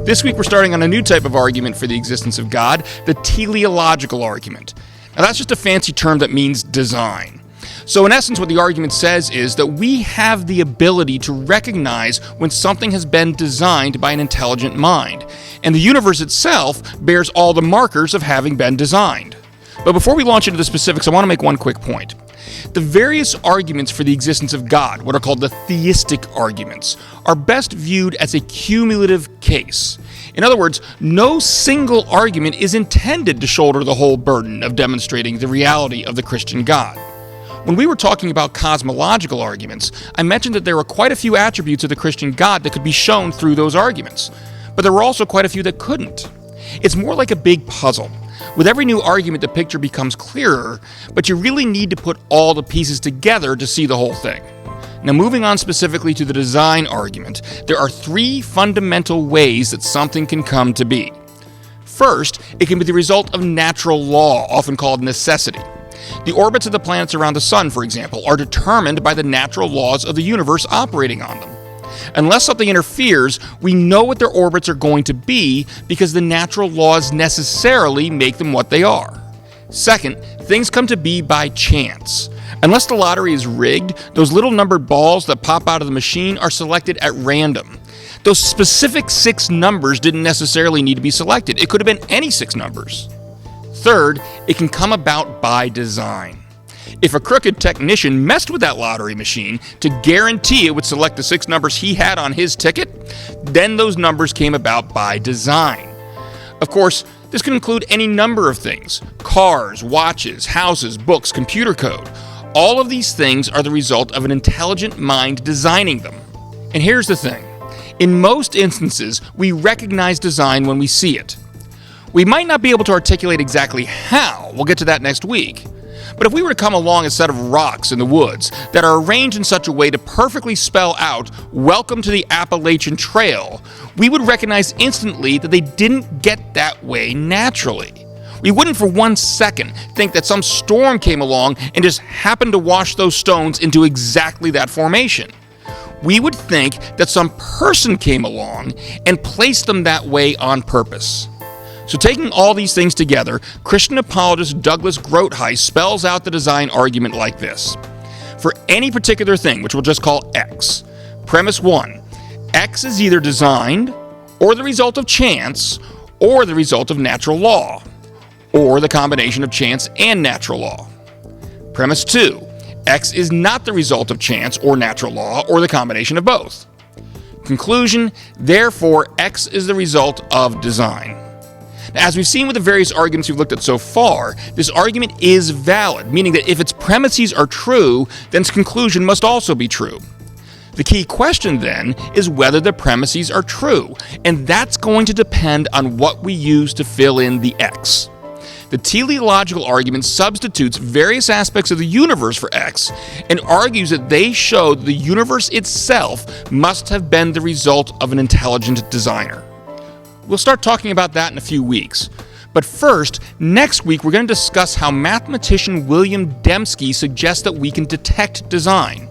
This week we're starting on a new type of argument for the existence of God, the teleological argument. Now that's just a fancy term that means design. So in essence what the argument says is that we have the ability to recognize when something has been designed by an intelligent mind, and the universe itself bears all the markers of having been designed. But before we launch into the specifics, I want to make one quick point. The various arguments for the existence of God, what are called the theistic arguments, are best viewed as a cumulative case. In other words, no single argument is intended to shoulder the whole burden of demonstrating the reality of the Christian God. When we were talking about cosmological arguments, I mentioned that there were quite a few attributes of the Christian God that could be shown through those arguments, but there were also quite a few that couldn't. It's more like a big puzzle. With every new argument, the picture becomes clearer, but you really need to put all the pieces together to see the whole thing. Now, moving on specifically to the design argument, there are three fundamental ways that something can come to be. First, it can be the result of natural law, often called necessity. The orbits of the planets around the sun, for example, are determined by the natural laws of the universe operating on them. Unless something interferes, we know what their orbits are going to be because the natural laws necessarily make them what they are. Second, things come to be by chance. Unless the lottery is rigged, those little numbered balls that pop out of the machine are selected at random. Those specific 6 numbers didn't necessarily need to be selected. It could have been any 6 numbers. Third, it can come about by design. If a crooked technician messed with that lottery machine to guarantee it would select the 6 numbers he had on his ticket, then those numbers came about by design. Of course, this can include any number of things: cars, watches, houses, books, computer code. All of these things are the result of an intelligent mind designing them. And here's the thing. In most instances, we recognize design when we see it. We might not be able to articulate exactly how. We'll get to that next week. But if we were to come along a set of rocks in the woods that are arranged in such a way to perfectly spell out, "Welcome to the Appalachian Trail," we would recognize instantly that they didn't get that way naturally. We wouldn't for one second think that some storm came along and just happened to wash those stones into exactly that formation. We would think that some person came along and placed them that way on purpose. So taking all these things together, Christian apologist Douglas Groothuis spells out the design argument like this. For any particular thing, which we'll just call X, premise 1, X is either designed, or the result of chance, or the result of natural law, or the combination of chance and natural law. Premise 2, X is not the result of chance or natural law, or the combination of both. Conclusion, therefore, X is the result of design. Now, as we've seen with the various arguments we've looked at so far, this argument is valid, meaning that if its premises are true, then its conclusion must also be true. The key question then is whether the premises are true, and that's going to depend on what we use to fill in the X. The teleological argument substitutes various aspects of the universe for X and argues that they show that the universe itself must have been the result of an intelligent designer. We'll start talking about that in a few weeks. But first, next week we're going to discuss how mathematician William Dembski suggests that we can detect design.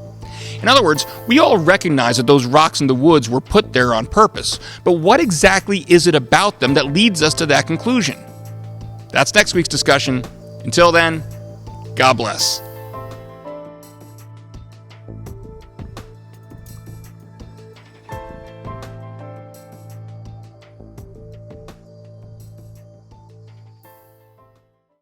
In other words, we all recognize that those rocks in the woods were put there on purpose, but what exactly is it about them that leads us to that conclusion? That's next week's discussion. Until then, God bless.